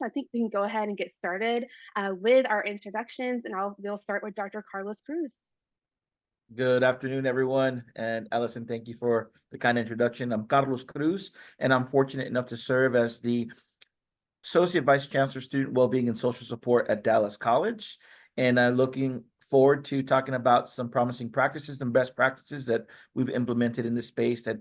I think we can go ahead and get started with our introductions, and we'll start with Dr. Carlos Cruz. Good afternoon, everyone. And Allyson, thank you for the kind introduction. I'm Carlos Cruz, and I'm fortunate enough to serve as the Associate Vice Chancellor, Student Wellbeing and Social Support at Dallas College. And I'm looking forward to talking about some promising practices and best practices that we've implemented in this space that,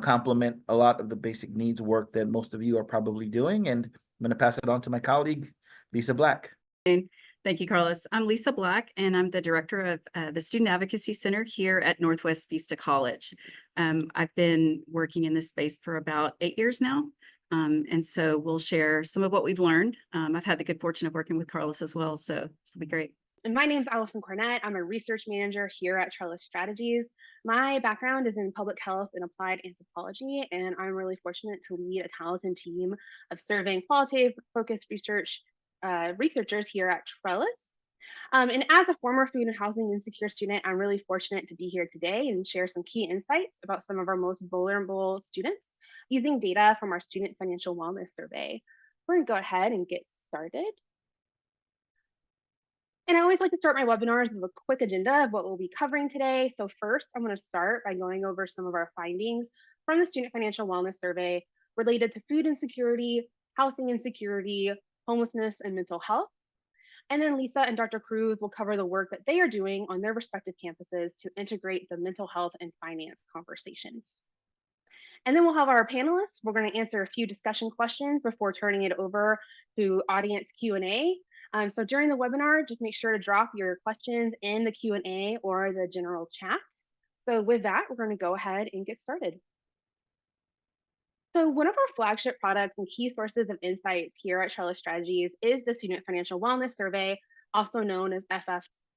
complement a lot of the basic needs work that most of you are probably doing. And I'm going to pass it on to my colleague, Lisa Black. Thank you, Carlos. I'm Lisa Black, and I'm the director of the Student Advocacy Center here at Northwest Vista College. I've been working in this space for about 8 years now, and so we'll share some of what we've learned. I've had the good fortune of working with Carlos as well, so this will be great. And my name is Allyson Cornett. I'm a research manager here at Trellis Strategies. My background is in public health and applied anthropology, and I'm really fortunate to lead a talented team of serving qualitative focused researchers here at Trellis. And as a former food and housing insecure student, I'm really fortunate to be here today and share some key insights about some of our most vulnerable students using data from our Student Financial Wellness Survey. We're going to go ahead and get started. And I always like to start my webinars with a quick agenda of what we'll be covering today. So first, I'm going to start by going over some of our findings from the Student Financial Wellness Survey related to food insecurity, housing insecurity, homelessness, and mental health. And then Lisa and Dr. Cruz will cover the work that they are doing on their respective campuses to integrate the mental health and finance conversations. And then we'll have our panelists. We're going to answer a few discussion questions before turning it over to audience Q&A. So during the webinar, just make sure to drop your questions in the Q&A or the general chat. So with that, we're going to go ahead and get started. So one of our flagship products and key sources of insights here at Trellis Strategies is the Student Financial Wellness Survey, also known as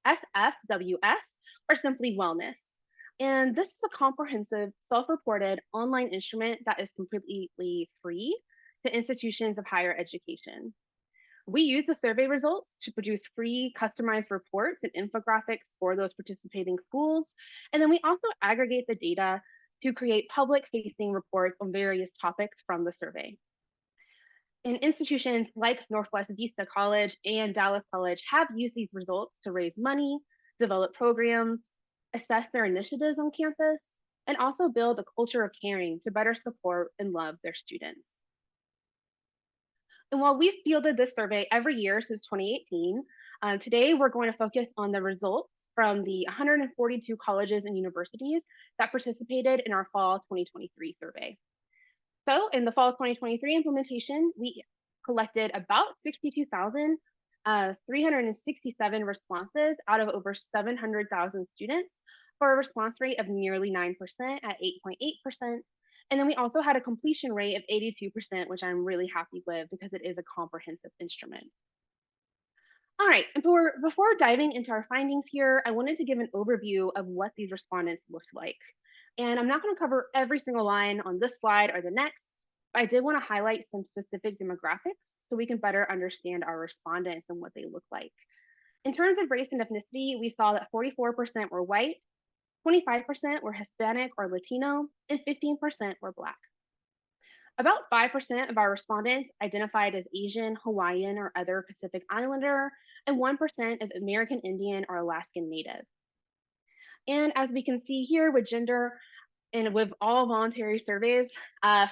SFWS, or simply Wellness. And this is a comprehensive, self-reported online instrument that is completely free to institutions of higher education. We use the survey results to produce free customized reports and infographics for those participating schools. And then we also aggregate the data to create public-facing reports on various topics from the survey. And institutions like Northwest Vista College and Dallas College have used these results to raise money, develop programs, assess their initiatives on campus, and also build a culture of caring to better support and love their students. And while we've fielded this survey every year since 2018, today we're going to focus on the results from the 142 colleges and universities that participated in our fall 2023 survey. So in the fall 2023 implementation, we collected about 62,367 responses out of over 700,000 students for a response rate of nearly 9% at 8.8%. And then we also had a completion rate of 82%, which I'm really happy with because it is a comprehensive instrument. All right, and before diving into our findings here, I wanted to give an overview of what these respondents looked like. And I'm not going to cover every single line on this slide or the next, but I did want to highlight some specific demographics so we can better understand our respondents and what they look like. In terms of race and ethnicity, we saw that 44% were white, 25% were Hispanic or Latino, and 15% were Black. About 5% of our respondents identified as Asian, Hawaiian, or other Pacific Islander, and 1% as American Indian or Alaskan Native. And as we can see here with gender and with all voluntary surveys,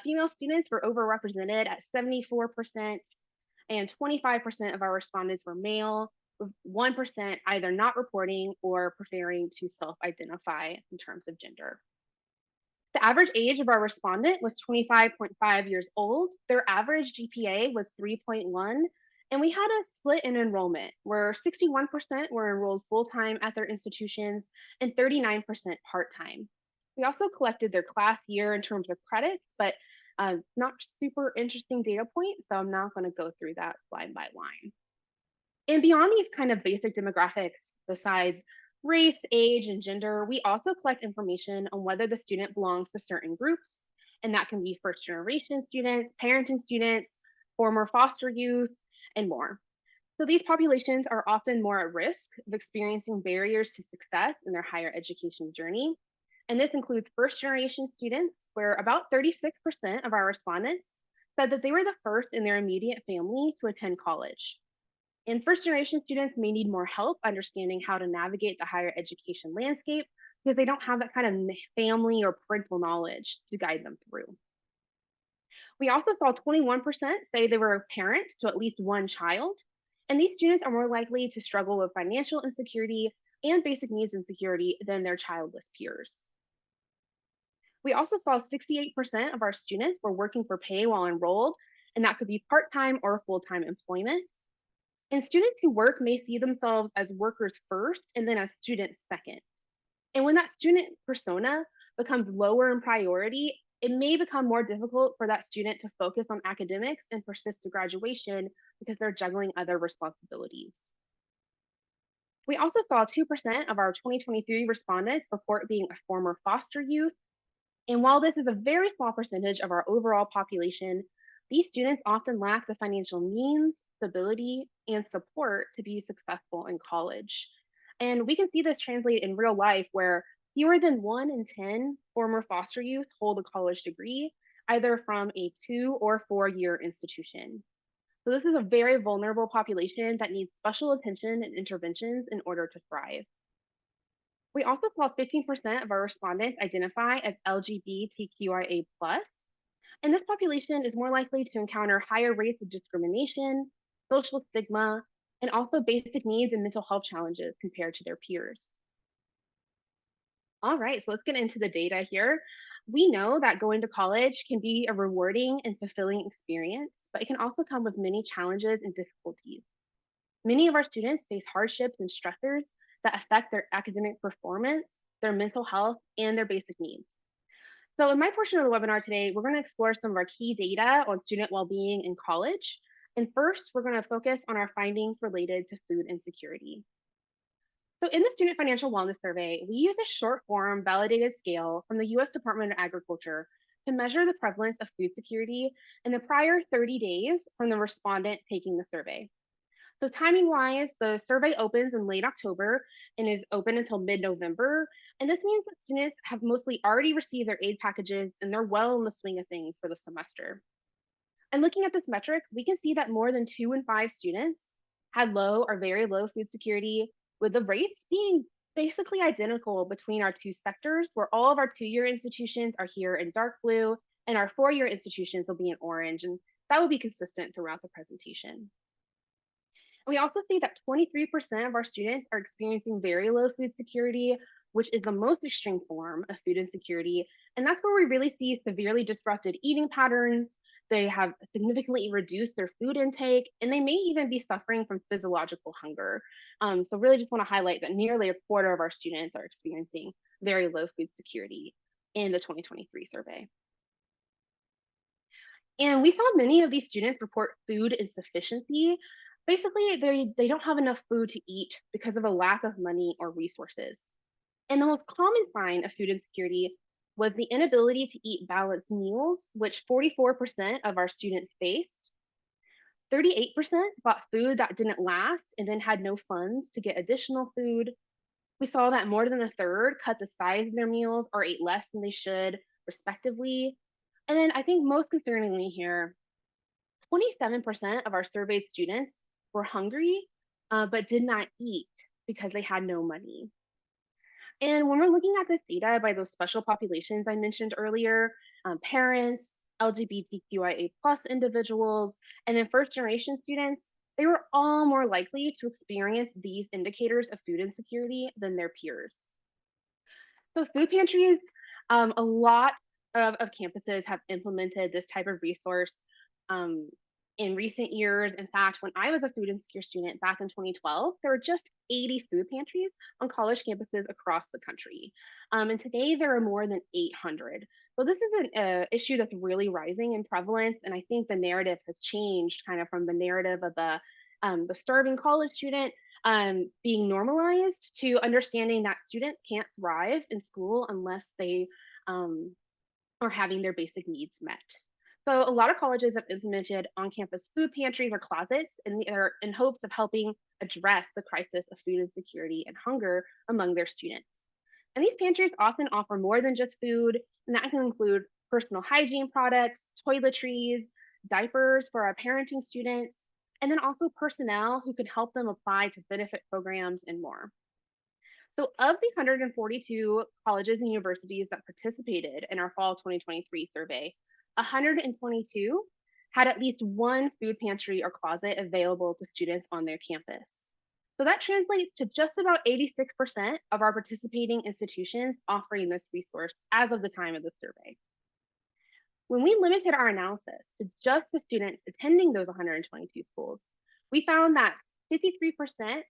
female students were overrepresented at 74%, and 25% of our respondents were male, with 1% either not reporting or preferring to self-identify in terms of gender. The average age of our respondent was 25.5 years old. Their average GPA was 3.1, and we had a split in enrollment where 61% were enrolled full-time at their institutions and 39% part-time. We also collected their class year in terms of credits, but not super interesting data point, so I'm not going to go through that line by line. And beyond these kind of basic demographics, besides race, age, and gender, we also collect information on whether the student belongs to certain groups, and that can be first generation students, parenting students, former foster youth, and more. So these populations are often more at risk of experiencing barriers to success in their higher education journey. And this includes first generation students, where about 36% of our respondents said that they were the first in their immediate family to attend college. And first generation students may need more help understanding how to navigate the higher education landscape because they don't have that kind of family or parental knowledge to guide them through. We also saw 21% say they were a parent to at least one child. And these students are more likely to struggle with financial insecurity and basic needs insecurity than their childless peers. We also saw 68% of our students were working for pay while enrolled, and that could be part time or full time employment. And students who work may see themselves as workers first and then as students second. And when that student persona becomes lower in priority, it may become more difficult for that student to focus on academics and persist to graduation because they're juggling other responsibilities. We also saw 2% of our 2023 respondents report being a former foster youth. And while this is a very small percentage of our overall population, these students often lack the financial means, stability, and support to be successful in college. And we can see this translate in real life where fewer than 1 in 10 former foster youth hold a college degree, either from a 2 or 4 year institution. So this is a very vulnerable population that needs special attention and interventions in order to thrive. We also saw 15% of our respondents identify as LGBTQIA+, and this population is more likely to encounter higher rates of discrimination, social stigma, and also basic needs and mental health challenges compared to their peers. All right, so let's get into the data here. We know that going to college can be a rewarding and fulfilling experience, but it can also come with many challenges and difficulties. Many of our students face hardships and stressors that affect their academic performance, their mental health, and their basic needs. So in my portion of the webinar today, we're going to explore some of our key data on student well-being in college. And first, we're going to focus on our findings related to food insecurity. So in the Student Financial Wellness Survey, we use a short form validated scale from the US Department of Agriculture to measure the prevalence of food security in the prior 30 days from the respondent taking the survey. So timing wise, the survey opens in late October and is open until mid-November. And this means that students have mostly already received their aid packages and they're well in the swing of things for the semester. And looking at this metric, we can see that more than 2 in 5 students had low or very low food security, with the rates being basically identical between our two sectors, where all of our 2 year institutions are here in dark blue and our 4 year institutions will be in orange. And that will be consistent throughout the presentation. We also see that 23% of our students are experiencing very low food security, which is the most extreme form of food insecurity. And that's where we really see severely disrupted eating patterns. They have significantly reduced their food intake, and they may even be suffering from physiological hunger. So really just want to highlight that nearly a quarter of our students are experiencing very low food security in the 2023 survey. And we saw many of these students report food insufficiency. Basically, they don't have enough food to eat because of a lack of money or resources. And the most common sign of food insecurity was the inability to eat balanced meals, which 44% of our students faced. 38% bought food that didn't last and then had no funds to get additional food. We saw that more than a third cut the size of their meals or ate less than they should, respectively. And then I think most concerningly here, 27% of our surveyed students were hungry, but did not eat because they had no money. And when we're looking at this data by those special populations I mentioned earlier, parents, LGBTQIA+ individuals, and then first generation students, they were all more likely to experience these indicators of food insecurity than their peers. So food pantries, a lot of campuses have implemented this type of resource in recent years. In fact, when I was a food insecure student back in 2012, there were just 80 food pantries on college campuses across the country. And today there are more than 800. So this is an issue that's really rising in prevalence. And I think the narrative has changed kind of from the narrative of the starving college student being normalized to understanding that students can't thrive in school unless they are having their basic needs met. So a lot of colleges have implemented on-campus food pantries or closets in hopes of helping address the crisis of food insecurity and hunger among their students. And these pantries often offer more than just food, and that can include personal hygiene products, toiletries, diapers for our parenting students, and then also personnel who could help them apply to benefit programs and more. So, of the 142 colleges and universities that participated in our fall 2023 survey, 122 had at least one food pantry or closet available to students on their campus. So, that translates to just about 86% of our participating institutions offering this resource as of the time of the survey. When we limited our analysis to just the students attending those 122 schools, we found that 53%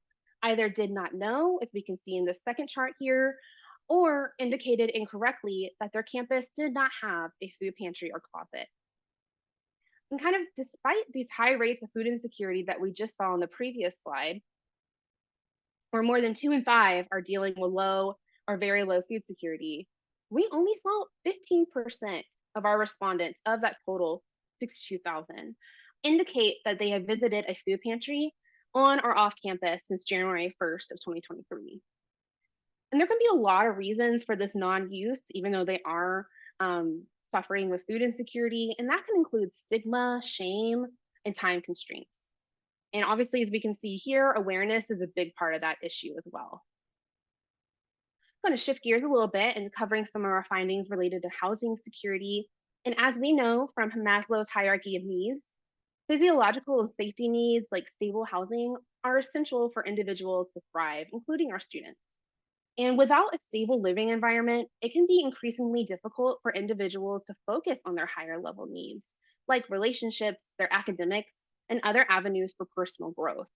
either did not know, as we can see in the second chart here, or indicated incorrectly that their campus did not have a food pantry or closet. And kind of despite these high rates of food insecurity that we just saw on the previous slide, where more than 2 in 5 are dealing with low or very low food security, we only saw 15% of our respondents of that total 62,000 indicate that they have visited a food pantry on or off campus since January 1st of 2023. And there can be a lot of reasons for this non-use, even though they are suffering with food insecurity, and that can include stigma, shame, and time constraints. And obviously, as we can see here, awareness is a big part of that issue as well. I'm going to shift gears a little bit and covering some of our findings related to housing security. And as we know from Maslow's hierarchy of needs, physiological and safety needs like stable housing are essential for individuals to thrive, including our students. And without a stable living environment, it can be increasingly difficult for individuals to focus on their higher level needs, like relationships, their academics, and other avenues for personal growth.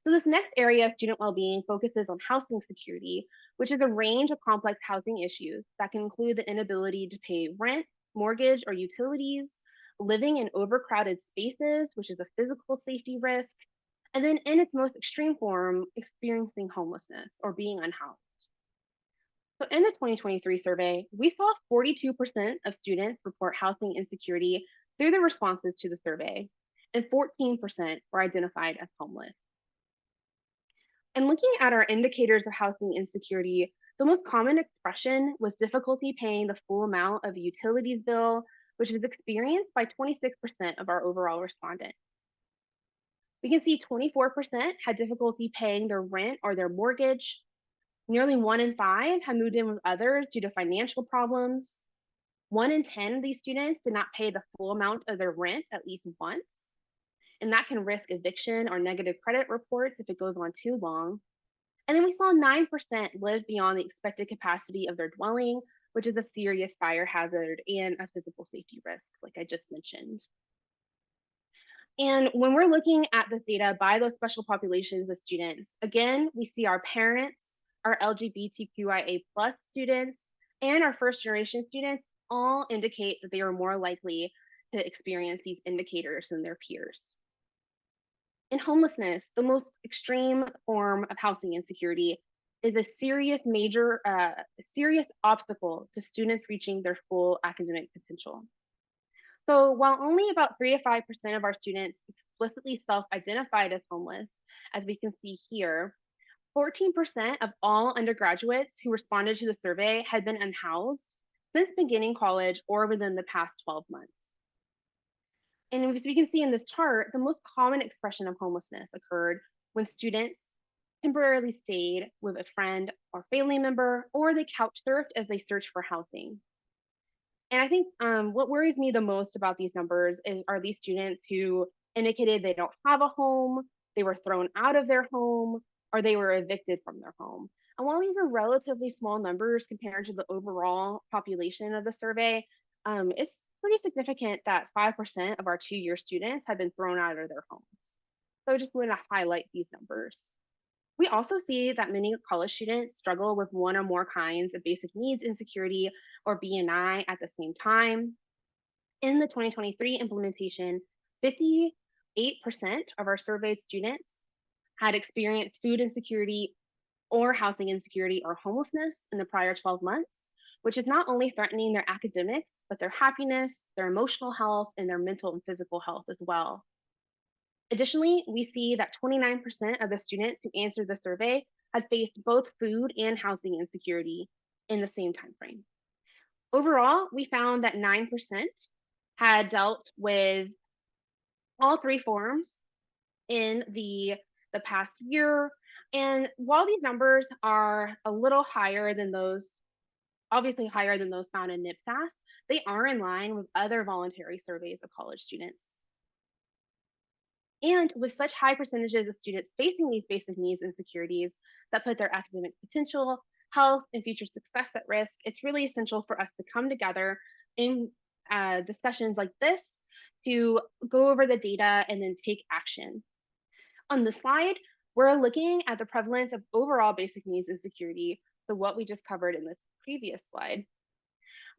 So this next area of student well-being focuses on housing security, which is a range of complex housing issues that can include the inability to pay rent, mortgage, or utilities, living in overcrowded spaces, which is a physical safety risk, and then in its most extreme form, experiencing homelessness or being unhoused. So in the 2023 survey, we saw 42% of students report housing insecurity through the responses to the survey, and 14% were identified as homeless. And looking at our indicators of housing insecurity, the most common expression was difficulty paying the full amount of a utilities bill, which was experienced by 26% of our overall respondents. We can see 24% had difficulty paying their rent or their mortgage. Nearly 1 in 5 had moved in with others due to financial problems. 1 in 10 of these students did not pay the full amount of their rent at least once, and that can risk eviction or negative credit reports if it goes on too long. And then we saw 9% live beyond the expected capacity of their dwelling, which is a serious fire hazard and a physical safety risk, like I just mentioned. And when we're looking at this data by those special populations of students, again, we see our parents, our LGBTQIA+ students, and our first generation students all indicate that they are more likely to experience these indicators than their peers. In homelessness, the most extreme form of housing insecurity is a serious serious obstacle to students reaching their full academic potential. So while only about 3 to 5% of our students explicitly self-identified as homeless, as we can see here, 14% of all undergraduates who responded to the survey had been unhoused since beginning college or within the past 12 months. And as we can see in this chart, the most common expression of homelessness occurred when students temporarily stayed with a friend or family member, or they couch surfed as they searched for housing. And I think what worries me the most about these numbers are these students who indicated they don't have a home, they were thrown out of their home, or they were evicted from their home. And while these are relatively small numbers compared to the overall population of the survey, it's pretty significant that 5% of our 2-year students have been thrown out of their homes. So I just want to highlight these numbers. We also see that many college students struggle with one or more kinds of basic needs insecurity or BNI at the same time. In the 2023 implementation, 58% of our surveyed students had experienced food insecurity or housing insecurity or homelessness in the prior 12 months, which is not only threatening their academics, but their happiness, their emotional health, and their mental and physical health as well. Additionally, we see that 29% of the students who answered the survey had faced both food and housing insecurity in the same time frame. Overall, we found that 9% had dealt with all three forms in the past year. And while these numbers are a little higher than those, obviously higher than those found in NIPSAS, they are in line with other voluntary surveys of college students. And with such high percentages of students facing these basic needs insecurities that put their academic potential, health, and future success at risk, it's really essential for us to come together in discussions like this to go over the data and then take action. On the slide, we're looking at the prevalence of overall basic needs insecurity, so what we just covered in this previous slide,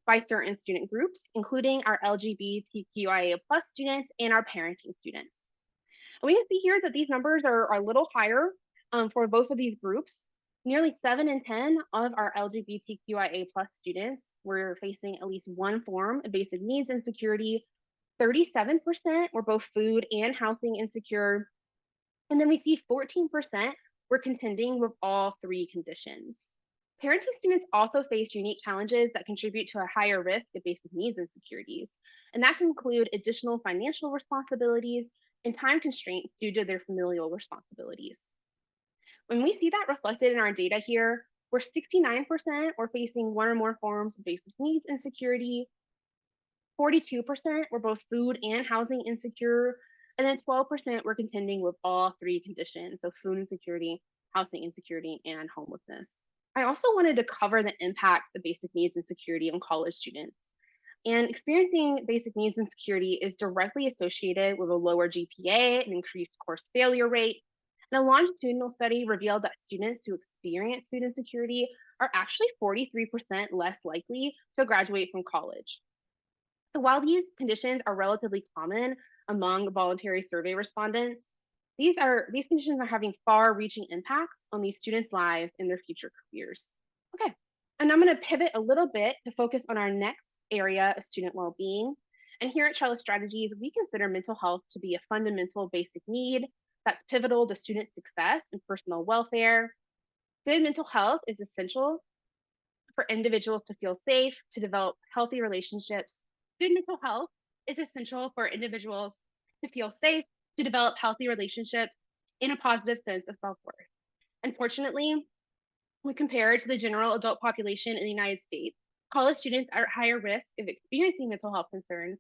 by certain student groups, including our LGBTQIA+ students and our parenting students. And we can see here that these numbers are a little higher for both of these groups. Nearly 7 in 10 of our LGBTQIA+ students were facing at least one form of basic needs insecurity. 37% were both food and housing insecure. And then we see 14% were contending with all three conditions. Parenting students also face unique challenges that contribute to a higher risk of basic needs insecurities, and that can include additional financial responsibilities and time constraints due to their familial responsibilities. When we see that reflected in our data here, where 69% were facing one or more forms of basic needs insecurity, 42% were both food and housing insecure, and then 12% were contending with all three conditions, so food insecurity, housing insecurity, and homelessness. I also wanted to cover the impacts of basic needs insecurity on college students. And experiencing basic needs insecurity is directly associated with a lower GPA, an increased course failure rate. And a longitudinal study revealed that students who experience food insecurity are actually 43% less likely to graduate from college. So while these conditions are relatively common among voluntary survey respondents, these conditions are having far-reaching impacts on these students' lives and their future careers. Okay, and I'm going to pivot a little bit to focus on our next area of student well-being. And here at Trellis Strategies, we consider mental health to be a fundamental basic need that's pivotal to student success and personal welfare. Good mental health is essential for individuals to feel safe, to develop healthy relationships. Good mental health is essential for individuals to feel safe, to develop healthy relationships in a positive sense of self-worth. Unfortunately, when compared to the general adult population in the United States, college students are at higher risk of experiencing mental health concerns,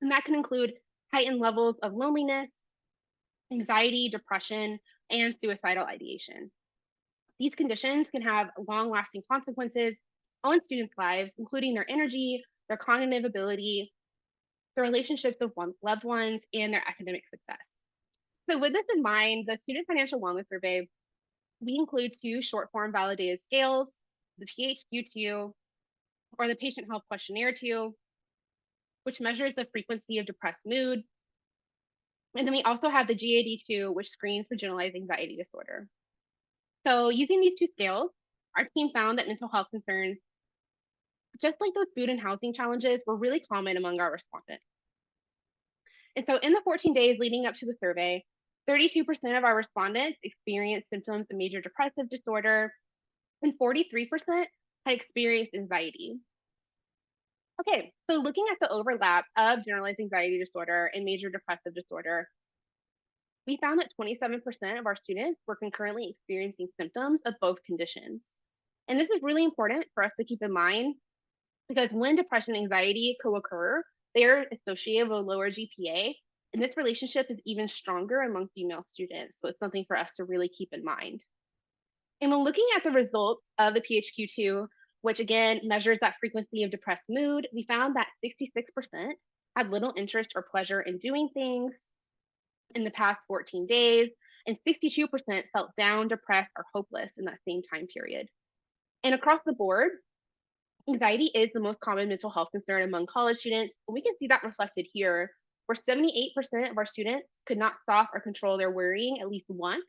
and that can include heightened levels of loneliness, anxiety, depression, and suicidal ideation. These conditions can have long-lasting consequences on students' lives, including their energy, their cognitive ability, their relationships with loved ones, and their academic success. So with this in mind, the Student Financial Wellness Survey, we include two short-form validated scales, the PHQ-2 or the Patient Health Questionnaire 2, which measures the frequency of depressed mood. And then we also have the GAD-2, which screens for generalized anxiety disorder. So using these two scales, our team found that mental health concerns, just like those food and housing challenges, were really common among our respondents. And so in the 14 days leading up to the survey, 32% of our respondents experienced symptoms of major depressive disorder, and 43% had experienced anxiety. Okay, so looking at the overlap of generalized anxiety disorder and major depressive disorder, we found that 27% of our students were concurrently experiencing symptoms of both conditions. And this is really important for us to keep in mind because when depression and anxiety co-occur, they're associated with a lower GPA, and this relationship is even stronger among female students. So it's something for us to really keep in mind. And when looking at the results of the PHQ-2, which again measures that frequency of depressed mood, we found that 66% had little interest or pleasure in doing things in the past 14 days, and 62% felt down, depressed, or hopeless in that same time period. And across the board, anxiety is the most common mental health concern among college students. And we can see that reflected here, where 78% of our students could not stop or control their worrying at least once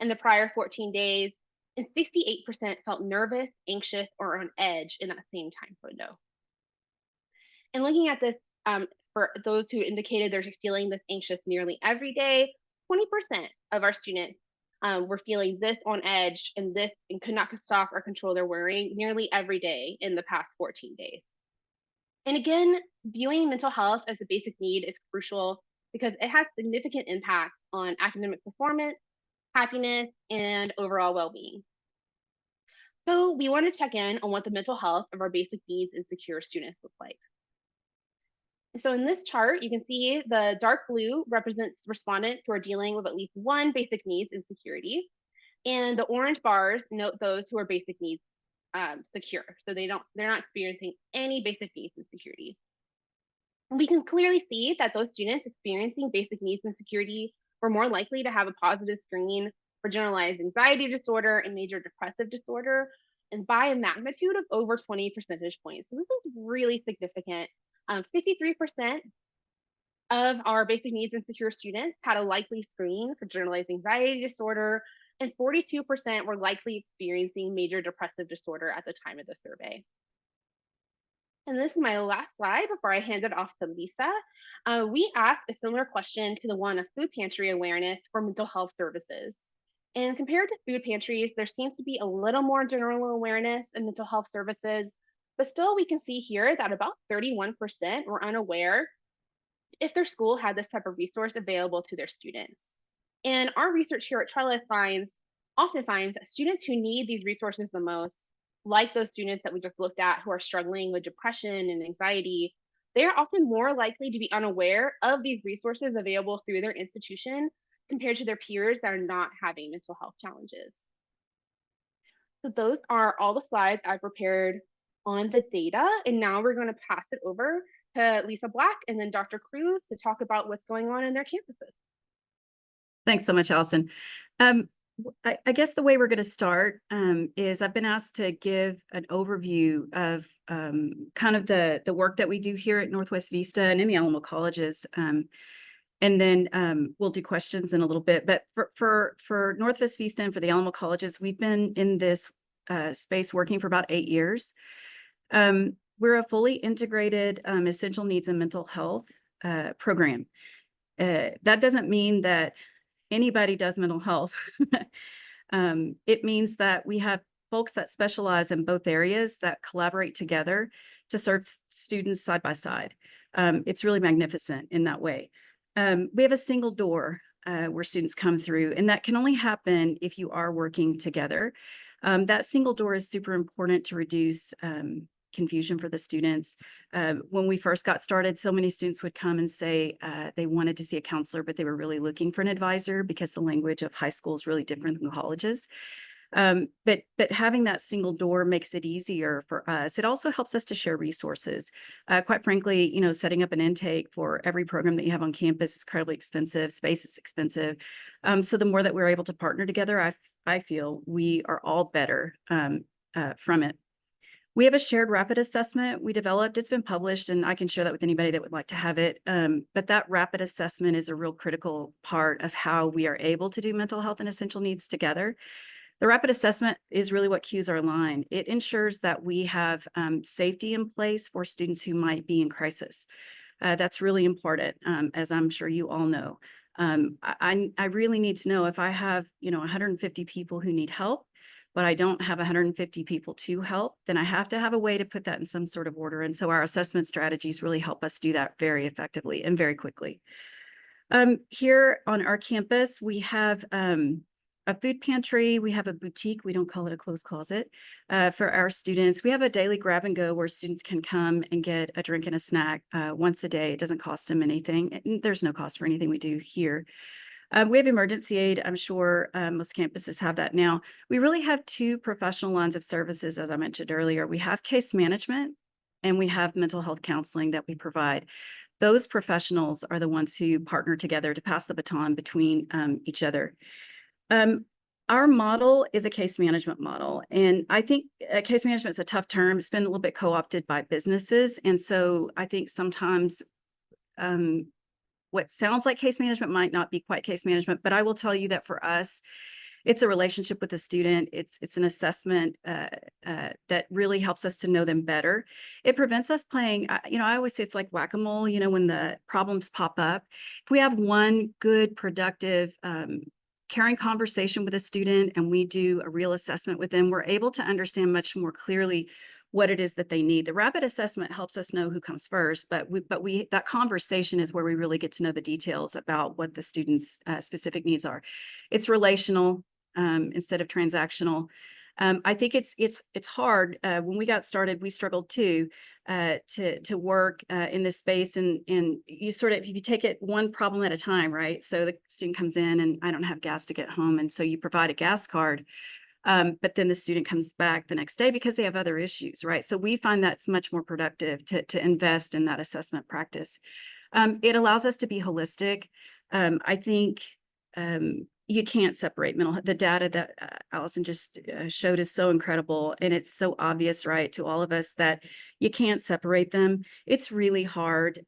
in the prior 14 days, and 68% felt nervous, anxious, or on edge in that same time window. And looking at this, for those who indicated they're feeling this anxious nearly every day, 20% of our students were feeling this on edge and could not stop or control their worrying nearly every day in the past 14 days. And again, viewing mental health as a basic need is crucial because it has significant impacts on academic performance, happiness, and overall well-being. So we want to check in on what the mental health of our basic needs insecure students look like. So in this chart, you can see the dark blue represents respondents who are dealing with at least one basic needs insecurity, and the orange bars note those who are basic needs secure. So they're not experiencing any basic needs insecurity. And we can clearly see that those students experiencing basic needs insecurity were more likely to have a positive screen for generalized anxiety disorder and major depressive disorder, and by a magnitude of over 20 percentage points. So this is really significant. 53% of our basic needs insecure students had a likely screen for generalized anxiety disorder, and 42% were likely experiencing major depressive disorder at the time of the survey. And this is my last slide before I hand it off to Lisa. We asked a similar question to the one of food pantry awareness for mental health services. And compared to food pantries, there seems to be a little more general awareness in mental health services, but still we can see here that about 31% were unaware if their school had this type of resource available to their students. And our research here at Trellis often finds that students who need these resources the most, like those students that we just looked at who are struggling with depression and anxiety, they are often more likely to be unaware of these resources available through their institution compared to their peers that are not having mental health challenges. So those are all the slides I prepared on the data. And now we're going to pass it over to Lisa Black and then Dr. Cruz to talk about what's going on in their campuses. Thanks so much, Allyson. I guess the way we're going to start is I've been asked to give an overview of kind of the work that we do here at Northwest Vista and in the Alamo colleges. And then we'll do questions in a little bit. But for Northwest Vista and for the Alamo colleges, we've been in this space working for about 8 years. We're a fully integrated essential needs and mental health program. That doesn't mean that anybody does mental health. It means that we have folks that specialize in both areas that collaborate together to serve students side by side. It's really magnificent in that way. We have a single door where students come through, and that can only happen if you are working together. That single door is super important to reduce confusion for the students. When we first got started, so many students would come and say they wanted to see a counselor, but they were really looking for an advisor because the language of high school is really different than colleges. But having that single door makes it easier for us. It also helps us to share resources. Quite frankly, setting up an intake for every program that you have on campus is incredibly expensive. Space is expensive. So the more that we're able to partner together, I feel we are all better from it. We have a shared rapid assessment we developed. It's been published, and I can share that with anybody that would like to have it. But that rapid assessment is a real critical part of how we are able to do mental health and essential needs together. The rapid assessment is really what cues our line. It ensures that we have safety in place for students who might be in crisis. That's really important, as I'm sure you all know. I really need to know if I have 150 people who need help, but I don't have 150 people to help, then I have to have a way to put that in some sort of order. And so our assessment strategies really help us do that very effectively and very quickly. Here on our campus, we have a food pantry. We have a boutique. We don't call it a closed closet for our students. We have a daily grab and go where students can come and get a drink and a snack once a day. It doesn't cost them anything. There's no cost for anything we do here. We have emergency aid. I'm sure most campuses have that now. We really have two professional lines of services, as I mentioned earlier. We have case management and we have mental health counseling that we provide. Those professionals are the ones who partner together to pass the baton between each other. Our model is a case management model, and I think case management is a tough term. It's been a little bit co-opted by businesses, and so I think sometimes what sounds like case management might not be quite case management, but I will tell you that for us, it's a relationship with the student. It's an assessment that really helps us to know them better. It prevents us playing, I always say it's like whack-a-mole, when the problems pop up. If we have one good, productive, caring conversation with a student and we do a real assessment with them, we're able to understand much more clearly what it is that they need. The rapid assessment helps us know who comes first, but that conversation is where we really get to know the details about what the students' specific needs are. It's relational instead of transactional. I think it's hard. When we got started, we struggled too to work in this space, and you sort of, you take it one problem at a time, right? So the student comes in and I don't have gas to get home, and so you provide a gas card. But then the student comes back the next day because they have other issues, right? So we find that's much more productive to invest in that assessment practice. It allows us to be holistic. I think you can't separate the data that Allyson just showed is so incredible, and it's so obvious, right, to all of us that you can't separate them. It's really hard.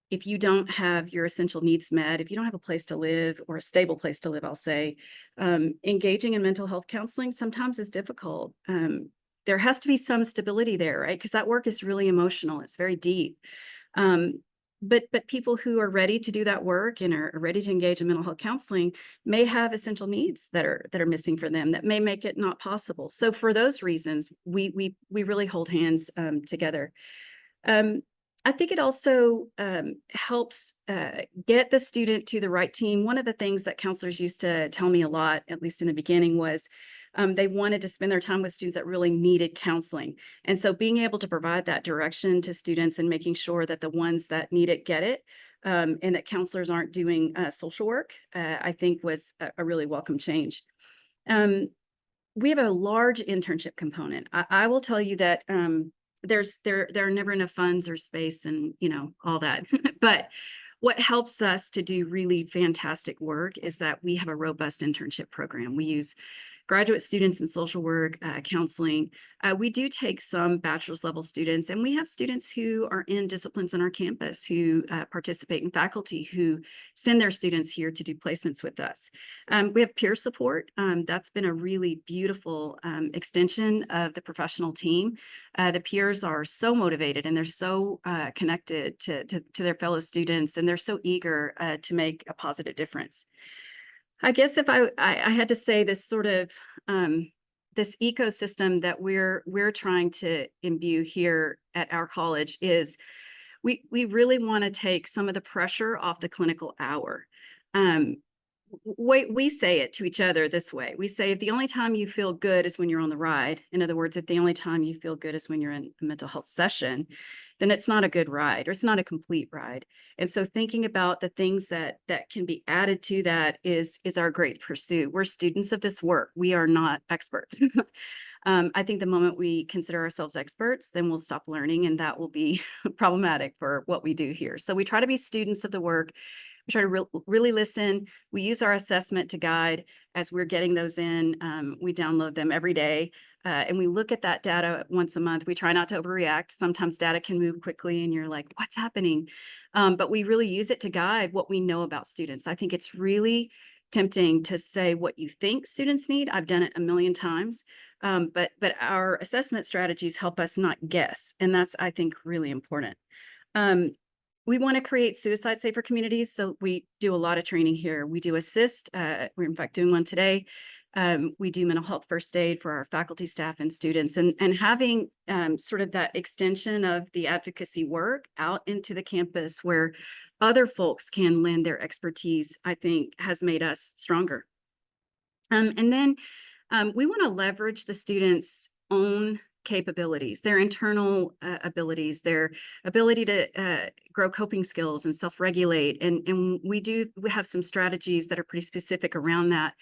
If you don't have your essential needs met, if you don't have a place to live, or a stable place to live, I'll say, engaging in mental health counseling sometimes is difficult. There has to be some stability there, right? Because that work is really emotional. It's very deep. But people who are ready to do that work and are ready to engage in mental health counseling may have essential needs that are missing for them that may make it not possible. So for those reasons, we really hold hands together. I think it also helps get the student to the right team. One of the things that counselors used to tell me a lot, at least in the beginning, was they wanted to spend their time with students that really needed counseling. And so being able to provide that direction to students and making sure that the ones that need it get it, and that counselors aren't doing social work, I think was a really welcome change. We have a large internship component. I will tell you that there are never enough funds or space and all that. But what helps us to do really fantastic work is that we have a robust internship program. We use graduate students in social work, counseling. We do take some bachelor's level students, and we have students who are in disciplines on our campus who participate in faculty who send their students here to do placements with us. We have peer support. That's been a really beautiful extension of the professional team. The peers are so motivated, and they're so connected to their fellow students, and they're so eager to make a positive difference. I guess if I had to say this sort of this ecosystem that we're trying to imbue here at our college is we really want to take some of the pressure off the clinical hour. We say it to each other this way. We say, if the only time you feel good is when you're on the ride, in other words, if the only time you feel good is when you're in a mental health session, then it's not a good ride, or it's not a complete ride. And so thinking about the things that can be added to that is our great pursuit. We're students of this work. We are not experts. I think the moment we consider ourselves experts, then we'll stop learning, and that will be problematic for what we do here. So we try to be students of the work. We try to really listen. We use our assessment to guide as we're getting those in. We download them every day, and we look at that data once a month. We try not to overreact. Sometimes data can move quickly and you're like, what's happening? But we really use it to guide what we know about students. I think it's really tempting to say what you think students need. I've done it a million times, but our assessment strategies help us not guess. And that's, I think, really important. We want to create suicide safer communities. So we do a lot of training here. We do assist. We're in fact doing one today. We do mental health first aid for our faculty, staff, and students, and having sort of that extension of the advocacy work out into the campus where other folks can lend their expertise, I think has made us stronger. And then we want to leverage the students' own capabilities, their internal abilities, their ability to grow coping skills and self-regulate. And we have some strategies that are pretty specific around that.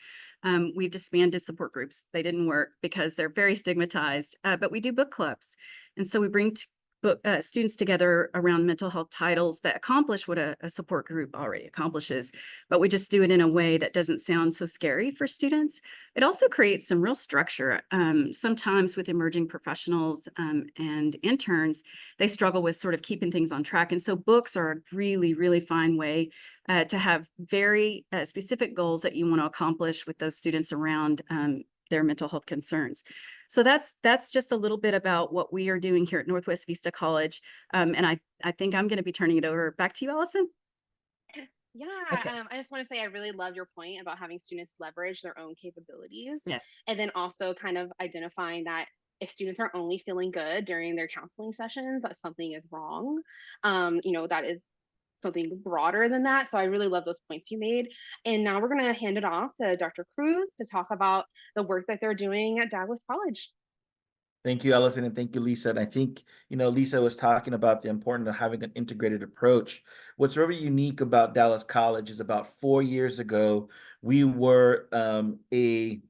We've disbanded support groups. They didn't work because they're very stigmatized, but we do book clubs. And so we bring students together around mental health titles that accomplish what a support group already accomplishes, but we just do it in a way that doesn't sound so scary for students. It also creates some real structure. Sometimes with emerging professionals and interns, they struggle with sort of keeping things on track. And so books are a really, really fine way to have very specific goals that you want to accomplish with those students around their mental health concerns. So that's just a little bit about what we are doing here at Northwest Vista College. And I think I'm going to be turning it over back to you, Allyson. Yeah, Okay. I just want to say I really love your point about having students leverage their own capabilities. Yes. And then also kind of identifying that if students are only feeling good during their counseling sessions, that something is wrong. That is something broader than that. So I really love those points you made. And now we're going to hand it off to Dr. Cruz to talk about the work that they're doing at Dallas College. Thank you, Allyson, and thank you, Lisa. And I think, Lisa was talking about the importance of having an integrated approach. What's really unique about Dallas College is about 4 years ago, we were a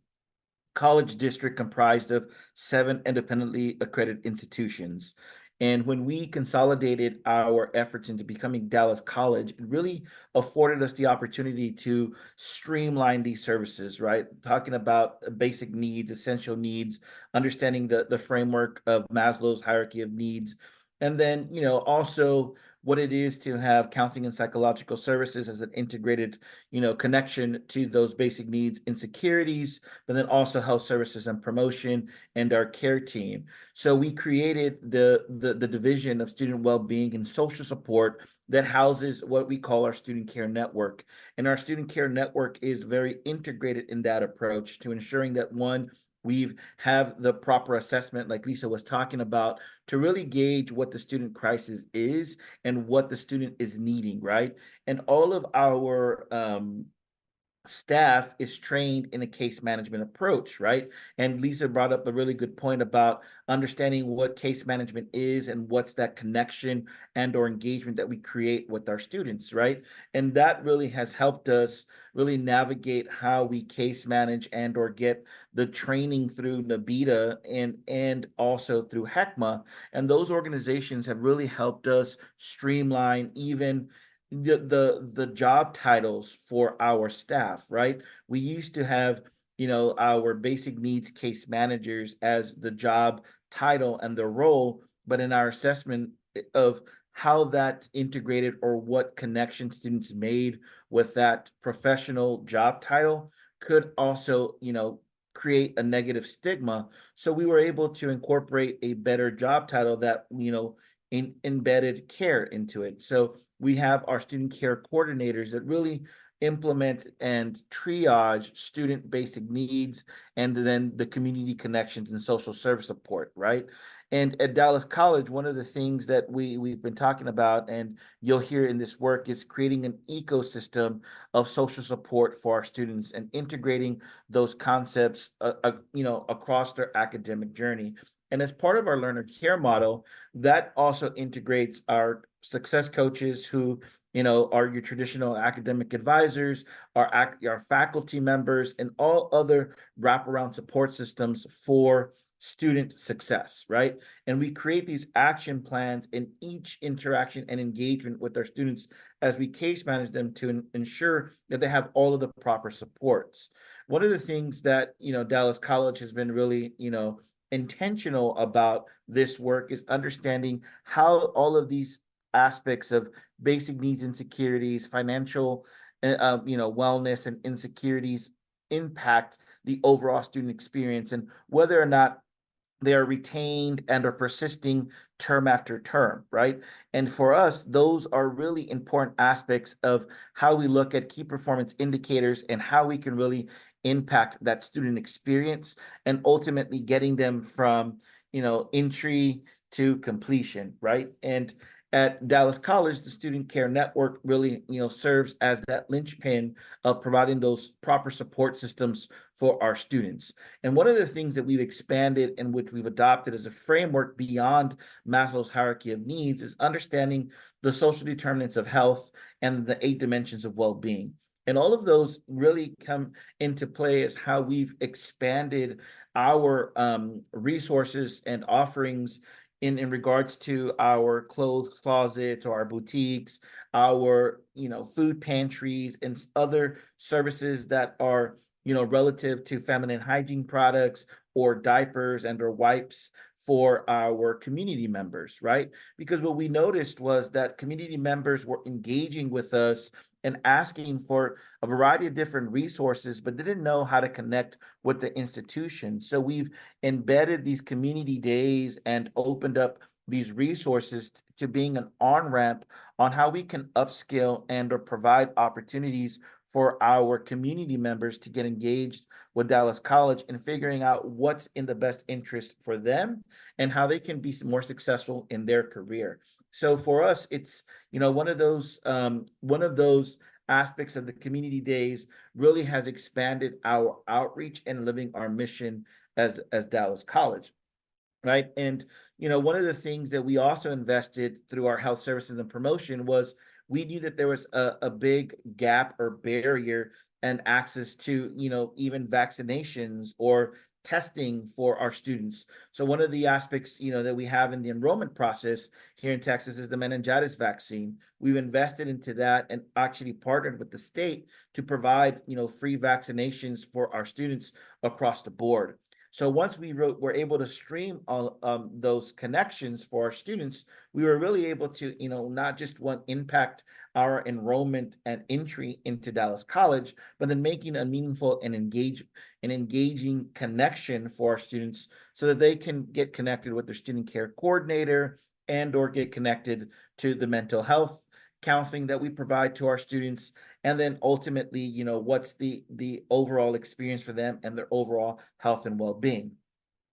college district comprised of 7 independently accredited institutions. And when we consolidated our efforts into becoming Dallas College, it really afforded us the opportunity to streamline these services, right? Talking about basic needs, essential needs, understanding the framework of Maslow's hierarchy of needs, and then, also what it is to have counseling and psychological services as an integrated, connection to those basic needs, insecurities, but then also health services and promotion and our care team. So we created the division of student well-being and social support that houses what we call our student care network. And our student care network is very integrated in that approach to ensuring that, one, we have the proper assessment, like Lisa was talking about, to really gauge what the student crisis is and what the student is needing, right? And all of our staff is trained in a case management approach, right? And Lisa brought up a really good point about understanding what case management is and what's that connection and or engagement that we create with our students, right? And that really has helped us really navigate how we case manage and or get the training through NABITA and also through HECMA. And those organizations have really helped us streamline even the job titles for our staff, right? We used to have, our basic needs case managers as the job title and the role, but in our assessment of how that integrated or what connection students made with that professional job title could also, create a negative stigma. So we were able to incorporate a better job title that, embedded care into it. So we have our student care coordinators that really implement and triage student basic needs and then the community connections and social service support, right? And at Dallas College, one of the things that we've been talking about and you'll hear in this work is creating an ecosystem of social support for our students and integrating those concepts across their academic journey. And as part of our learner care model, that also integrates our success coaches who, are your traditional academic advisors, our faculty members, and all other wraparound support systems for student success, right? And we create these action plans in each interaction and engagement with our students as we case manage them to ensure that they have all of the proper supports. One of the things that, Dallas College has been really, intentional about this work is understanding how all of these aspects of basic needs insecurities, financial, wellness and insecurities impact the overall student experience and whether or not they are retained and are persisting term after term, right? And for us, those are really important aspects of how we look at key performance indicators and how we can really impact that student experience and ultimately getting them from, entry to completion, right? And at Dallas College, the Student Care Network really, serves as that linchpin of providing those proper support systems for our students. And one of the things that we've expanded and which we've adopted as a framework beyond Maslow's hierarchy of needs is understanding the social determinants of health and the 8 dimensions of well-being. And all of those really come into play as how we've expanded our resources and offerings in regards to our clothes closets or our boutiques, our food pantries and other services that are relative to feminine hygiene products or diapers and or wipes for our community members, right? Because what we noticed was that community members were engaging with us and asking for a variety of different resources, but didn't know how to connect with the institution. So we've embedded these community days and opened up these resources to being an on-ramp on how we can upskill and or provide opportunities for our community members to get engaged with Dallas College and figuring out what's in the best interest for them and how they can be more successful in their career. So for us, it's, one of those aspects of the community days really has expanded our outreach and living our mission as Dallas College. Right. And, one of the things that we also invested through our health services and promotion was we knew that there was a big gap or barrier and access to, even vaccinations or testing for our students. So one of the aspects, that we have in the enrollment process here in Texas is the meningitis vaccine. We've invested into that and actually partnered with the state to provide, free vaccinations for our students across the board. So once were able to stream all those connections for our students, we were really able to, not just impact our enrollment and entry into Dallas College, but then making a meaningful and engaging connection for our students so that they can get connected with their student care coordinator and or get connected to the mental health counseling that we provide to our students, and then ultimately, what's the overall experience for them and their overall health and well-being.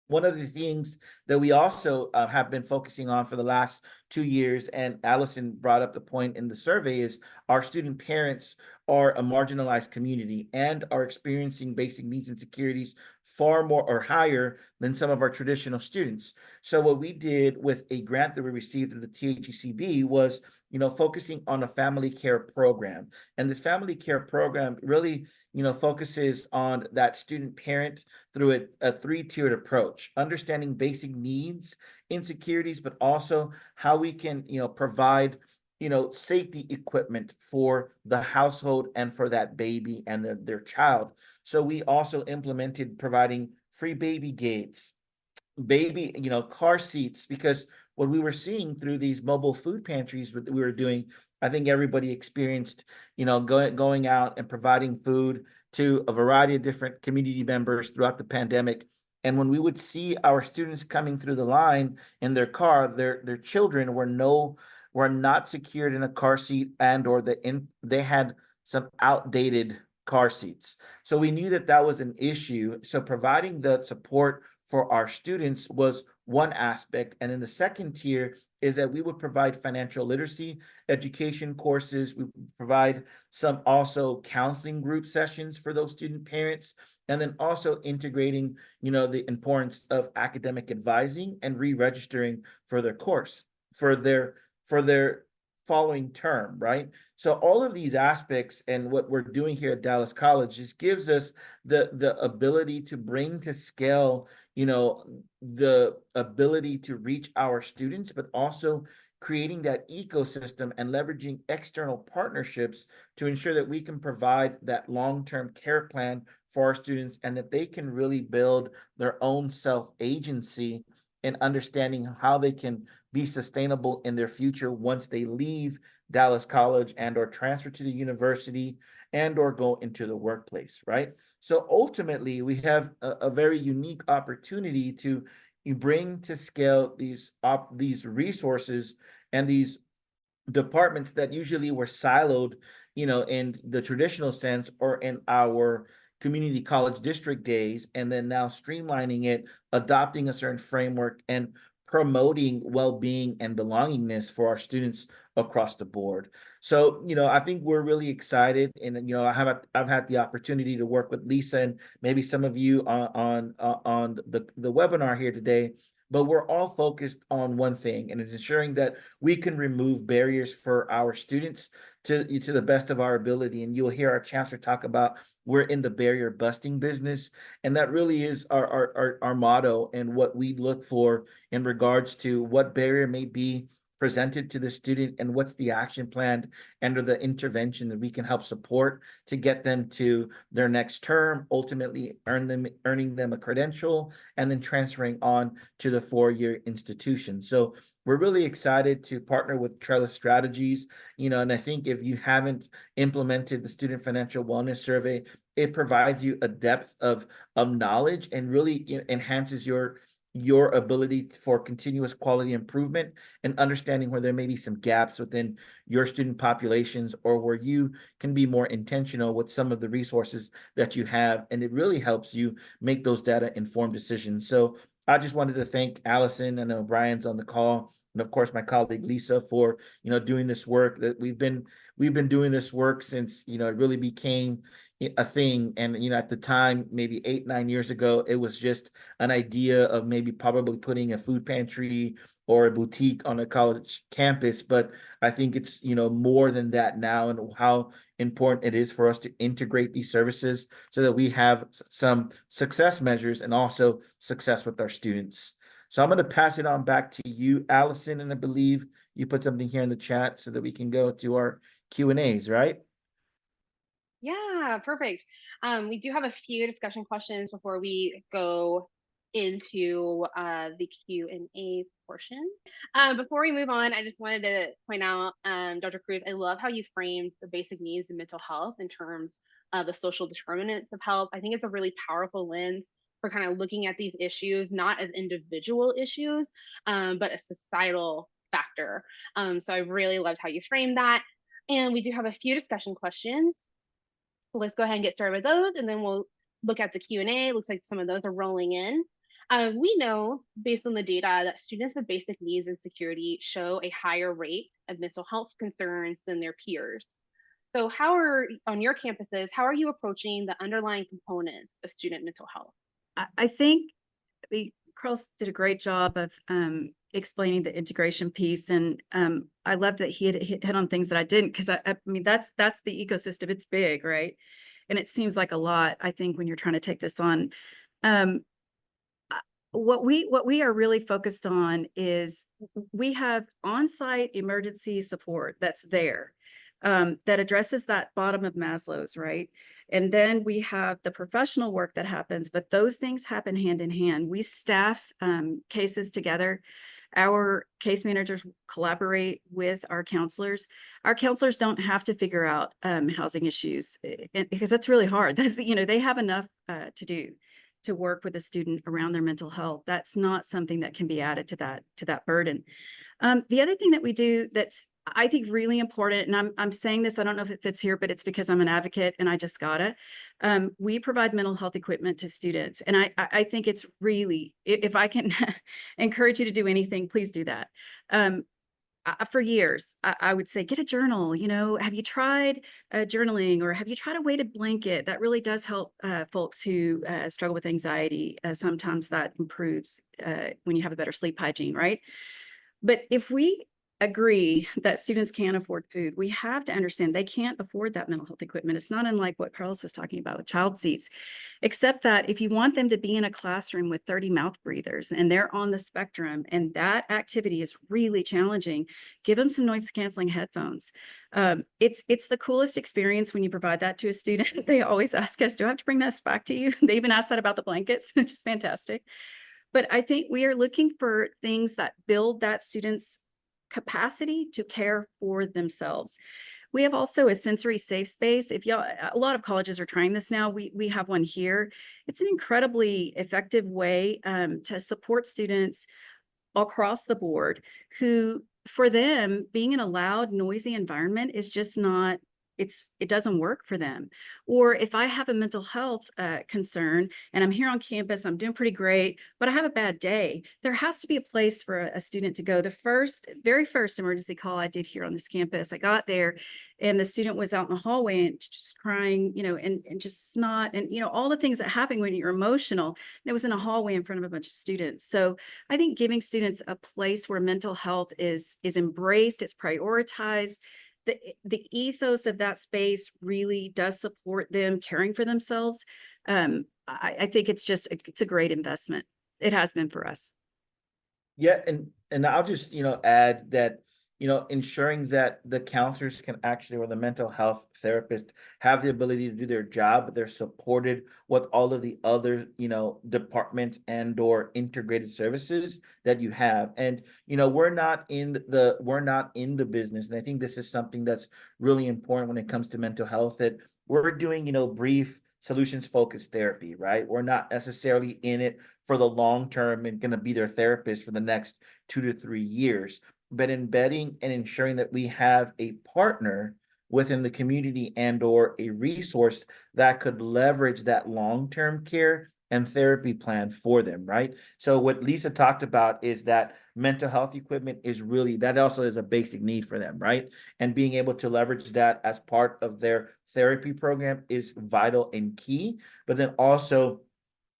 One of the things that we also have been focusing on for the last 2 years, and Allyson brought up the point in the survey, is our student parents are a marginalized community and are experiencing basic needs insecurities far more or higher than some of our traditional students. So what we did with a grant that we received through the THECB was, focusing on a family care program. And this family care program really, focuses on that student parent through a three-tiered approach, understanding basic needs, insecurities, but also how we can, provide, safety equipment for the household and for that baby and their child. So we also implemented providing free baby gates, baby, car seats, because what we were seeing through these mobile food pantries that we were doing, I think everybody experienced, going out and providing food to a variety of different community members throughout the pandemic. And when we would see our students coming through the line in their car, their children were not secured in a car seat, and or they had some outdated car seats. So we knew that was an issue. So providing the support for our students was one aspect. And then the second tier is that we would provide financial literacy education courses. We provide some also counseling group sessions for those student parents, and then also integrating, the importance of academic advising and re-registering for their course, for their following term, right? So all of these aspects and what we're doing here at Dallas College just gives us the ability to bring to scale, the ability to reach our students, but also creating that ecosystem and leveraging external partnerships to ensure that we can provide that long-term care plan for our students and that they can really build their own self-agency and understanding how they can be sustainable in their future once they leave Dallas College and or transfer to the university and or go into the workplace, right? So ultimately, we have a very unique opportunity to bring to scale these resources and these departments that usually were siloed, in the traditional sense or in our community college district days, and then now streamlining it, adopting a certain framework, and promoting well-being and belongingness for our students across the board. So, I think we're really excited, and I've had the opportunity to work with Lisa and maybe some of you on the webinar here today. But we're all focused on one thing, and it's ensuring that we can remove barriers for our students to the best of our ability. And you'll hear our chancellor talk about we're in the barrier busting business, and that really is our motto and what we look for in regards to what barrier may be presented to the student and what's the action plan and or the intervention that we can help support to get them to their next term, ultimately earning them a credential, and then transferring on to the four-year institution. So we're really excited to partner with Trellis Strategies, and I think if you haven't implemented the Student Financial Wellness Survey, it provides you a depth of knowledge and really enhances your your ability for continuous quality improvement and understanding where there may be some gaps within your student populations, or where you can be more intentional with some of the resources that you have. And it really helps you make those data informed decisions. So I just wanted to thank Allyson. I know Brian's on the call, and of course my colleague Lisa, for doing this work. That we've been doing this work since it really became a thing. And at the time, maybe 8-9 years ago, it was just an idea of maybe probably putting a food pantry or a boutique on a college campus. But I think it's more than that now, and how important it is for us to integrate these services so that we have some success measures and also success with our students. So I'm going to pass it on back to you, Allyson, and I believe you put something here in the chat so that we can go to our Q&As, right? Yeah, perfect. We do have a few discussion questions before we go into the Q&A portion. Before we move on, I just wanted to point out, Dr. Cruz, I love how you framed the basic needs of mental health in terms of the social determinants of health. I think it's a really powerful lens for kind of looking at these issues, not as individual issues, but a societal factor. So I really loved how you framed that. And we do have a few discussion questions. So let's go ahead and get started with those, and then we'll look at the Q&A. Looks like some of those are rolling in. We know, based on the data, that students with basic needs and security show a higher rate of mental health concerns than their peers. So on your campuses, how are you approaching the underlying components of student mental health? I think Carlos did a great job of explaining the integration piece, and I love that he had hit on things that I didn't, because I mean that's the ecosystem. It's big, right? And it seems like a lot, I think, when you're trying to take this on. What we are really focused on is we have on-site emergency support that's there, that addresses that bottom of Maslow's, right? And then we have the professional work that happens, but those things happen hand in hand. We staff cases together. Our case managers collaborate with our counselors. Our counselors don't have to figure out housing issues, because that's really hard. That's, they have enough to do to work with a student around their mental health. That's not something that can be added to that burden. The other thing that we do that's, I think, really important, and I'm saying this, I don't know if it fits here, but it's because I'm an advocate and I just got it. We provide mental health equipment to students. And I think it's really, if I can encourage you to do anything, please do that. For years, I would say, get a journal. Have you tried journaling, or have you tried a weighted blanket? That really does help folks who struggle with anxiety. Sometimes that improves when you have a better sleep hygiene, right? But if we agree that students can't afford food, we have to understand they can't afford that mental health equipment. It's not unlike what Carlos was talking about with child seats, except that if you want them to be in a classroom with 30 mouth breathers and they're on the spectrum and that activity is really challenging, give them some noise canceling headphones. It's the coolest experience when you provide that to a student. They always ask us, do I have to bring this back to you? They even ask that about the blankets, which is fantastic. But I think we are looking for things that build that student's capacity to care for themselves. We have also a sensory safe space. A lot of colleges are trying this now. We have one here. It's an incredibly effective way to support students across the board who, for them, being in a loud, noisy environment is just not, it doesn't work for them. Or if I have a mental health concern and I'm here on campus, I'm doing pretty great, but I have a bad day, there has to be a place for a student to go. The very first emergency call I did here on this campus, I got there and the student was out in the hallway and just crying, and just snot and, all the things that happen when you're emotional. And it was in a hallway in front of a bunch of students. So I think giving students a place where mental health is embraced, it's prioritized. The ethos of that space really does support them caring for themselves. I think it's a great investment. It has been for us. Yeah, and I'll just add that ensuring that the counselors can actually, or the mental health therapist, have the ability to do their job, but they're supported with all of the other departments and or integrated services that you have. And we're not in the business, and I think this is something that's really important when it comes to mental health, that we're doing brief solutions focused therapy, right? We're not necessarily in it for the long term and going to be their therapist for the next 2 to 3 years, but embedding and ensuring that we have a partner within the community and or a resource that could leverage that long-term care and therapy plan for them, right? So what Lisa talked about is that mental health equipment is really, that also is a basic need for them, right? And being able to leverage that as part of their therapy program is vital and key. But then also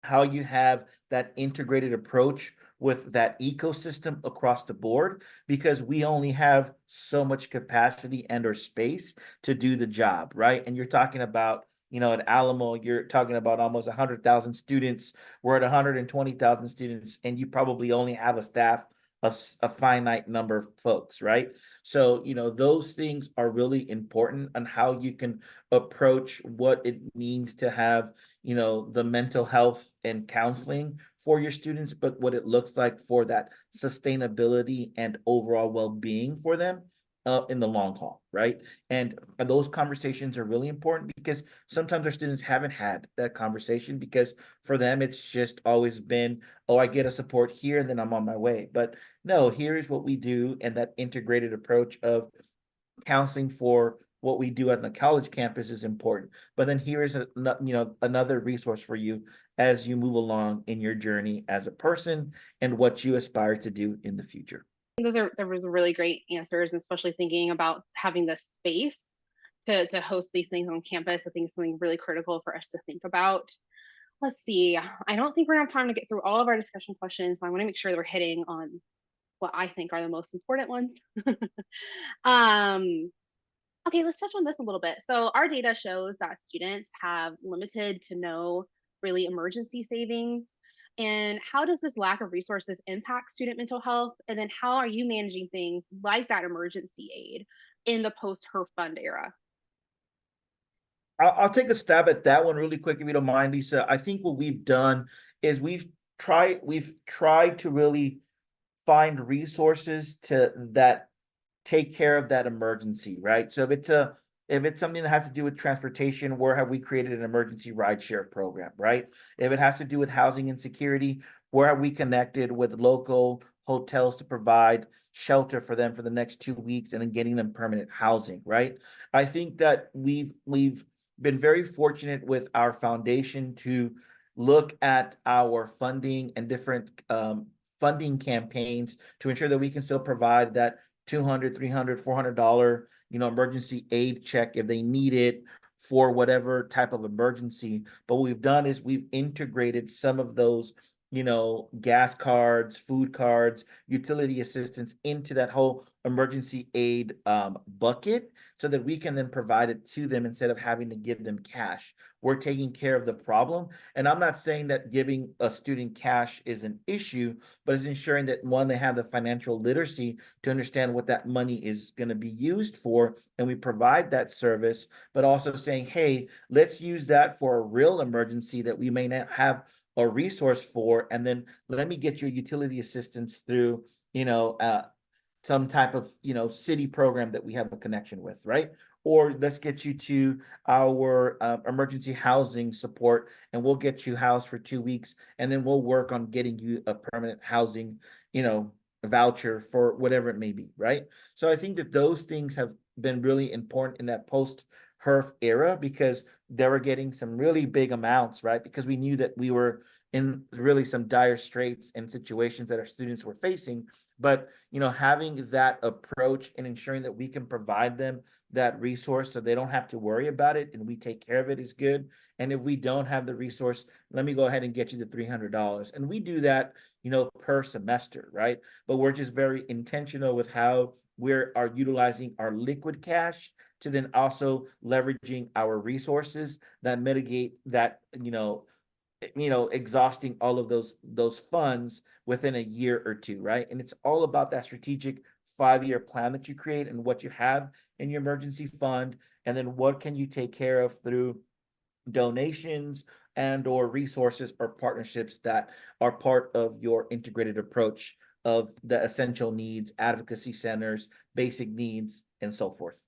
how you have that integrated approach with that ecosystem across the board, because we only have so much capacity and or space to do the job, right? And you're talking about, at Alamo, you're talking about almost 100,000 students. We're at 120,000 students, and you probably only have a staff of a finite number of folks, right? So, those things are really important on how you can approach what it means to have, the mental health and counseling for your students, but what it looks like for that sustainability and overall well-being for them in the long haul, right? And those conversations are really important because sometimes our students haven't had that conversation because for them it's just always been, oh, I get a support here and then I'm on my way. But no, here is what we do, and that integrated approach of counseling for what we do at the college campus is important. But then here is another resource for you as you move along in your journey as a person and what you aspire to do in the future. There was really great answers, especially thinking about having the space to host these things on campus. I think is something really critical for us to think about. Let's see. I don't think we're gonna have time to get through all of our discussion questions, so I want to make sure that we're hitting on what I think are the most important ones. um, okay, let's touch on this a little bit. So our data shows that students have limited to no really emergency savings. And how does this lack of resources impact student mental health? And then how are you managing things like that emergency aid in the post-HERF fund era? I'll take a stab at that one really quick, if you don't mind, Lisa. I think what we've done is we've tried to really find resources to that take care of that emergency, right? So if it's something that has to do with transportation, where have we created an emergency rideshare program, right? If it has to do with housing insecurity, where have we connected with local hotels to provide shelter for them for the next 2 weeks and then getting them permanent housing, right? I think that we've been very fortunate with our foundation to look at our funding and different funding campaigns to ensure that we can still provide that $200, $300, $400, emergency aid check if they need it for whatever type of emergency. But what we've done is we've integrated some of those, gas cards, food cards, utility assistance into that whole emergency aid bucket so that we can then provide it to them instead of having to give them cash. We're taking care of the problem. And I'm not saying that giving a student cash is an issue, but it's ensuring that one, they have the financial literacy to understand what that money is going to be used for. And we provide that service, but also saying, hey, let's use that for a real emergency that we may not have a resource for. And then let me get your utility assistance through, some type of, city program that we have a connection with, right? Or let's get you to our emergency housing support, and we'll get you housed for 2 weeks, and then we'll work on getting you a permanent housing, voucher for whatever it may be, right? So I think that those things have been really important in that post-HERF era because they were getting some really big amounts, right? Because we knew that we were in really some dire straits and situations that our students were facing. But having that approach and ensuring that we can provide them that resource so they don't have to worry about it and we take care of it is good. And if we don't have the resource, let me go ahead and get you the $300. And we do that, per semester, right? But we're just very intentional with how we are utilizing our liquid cash to then also leveraging our resources that mitigate that, exhausting all of those funds within a year or two, right? And it's all about that strategic 5-year plan that you create and what you have in your emergency fund, and then what can you take care of through donations and or resources or partnerships that are part of your integrated approach of the essential needs, advocacy centers, basic needs, and so forth.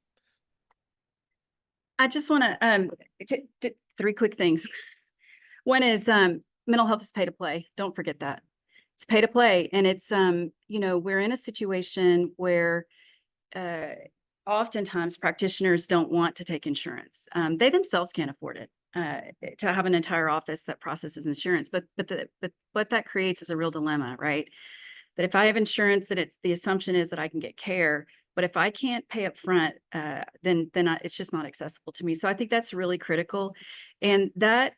I just want to three quick things. One is mental health is pay to play. Don't forget that. It's pay to play. And it's, we're in a situation where oftentimes practitioners don't want to take insurance. They themselves can't afford it. To have an entire office that processes insurance, but what that creates is a real dilemma, right? That if I have insurance, that the assumption is that I can get care, but if I can't pay up front, then it's just not accessible to me. So I think that's really critical, and that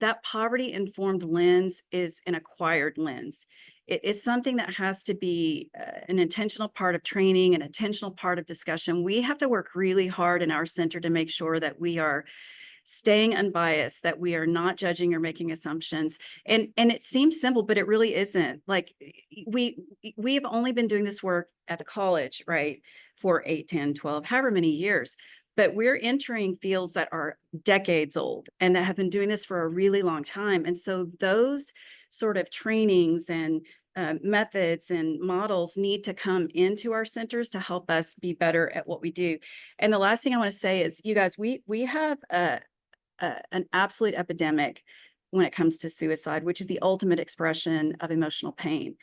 that poverty informed lens is an acquired lens. It is something that has to be an intentional part of training, an intentional part of discussion. We have to work really hard in our center to make sure that we are staying unbiased, that we are not judging or making assumptions. And it seems simple, but it really isn't. Like we have only been doing this work at the college, right, for 8, 10, 12, however many years. But we're entering fields that are decades old and that have been doing this for a really long time. And so those sort of trainings and methods and models need to come into our centers to help us be better at what we do. And the last thing I want to say is, you guys, we have an absolute epidemic when it comes to suicide, which is the ultimate expression of emotional pain.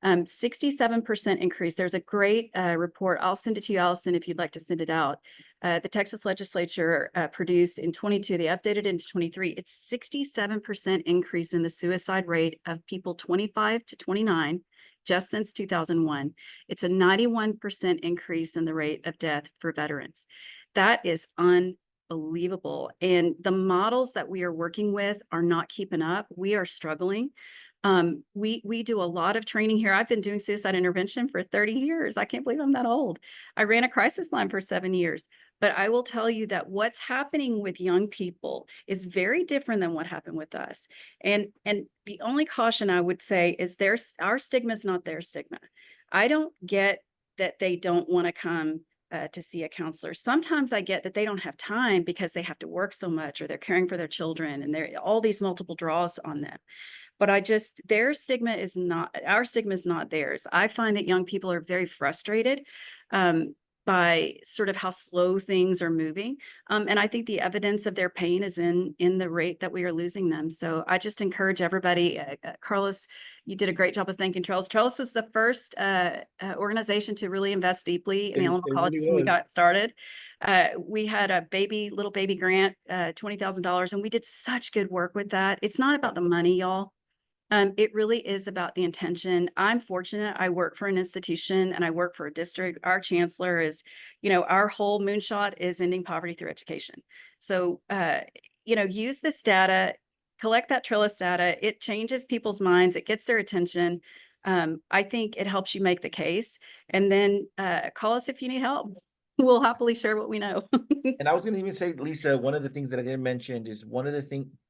67% increase. There's a great report. I'll send it to you, Allyson, if you'd like to send it out. The Texas legislature produced in 22, they updated into 23. It's 67% increase in the suicide rate of people 25 to 29 just since 2001. It's a 91% increase in the rate of death for veterans. That is unbelievable. And the models that we are working with are not keeping up. We are struggling. We do a lot of training here. I've been doing suicide intervention for 30 years. I can't believe I'm that old. I ran a crisis line for 7 years. But I will tell you that what's happening with young people is very different than what happened with us. And the only caution I would say is our stigma is not their stigma. I don't get that they don't want to come to see a counselor. Sometimes I get that they don't have time because they have to work so much, or they're caring for their children, and there all these multiple draws on them. But our stigma is not theirs. I find that young people are very frustrated by sort of how slow things are moving. And I think the evidence of their pain is in the rate that we are losing them. So I just encourage everybody. Carlos, you did a great job of thanking Trellis. Trellis was the first organization to really invest deeply in animal colleges when we got started. We had a little baby grant, $20,000, and we did such good work with that. It's not about the money, y'all. It really is about the intention. I'm fortunate. I work for an institution and I work for a district. Our chancellor is, our whole moonshot is ending poverty through education. So, use this data, collect that Trellis data. It changes people's minds. It gets their attention. I think it helps you make the case. And then call us if you need help. We'll happily share what we know. And I was going to even say, Lisa, one of the things that I didn't mention is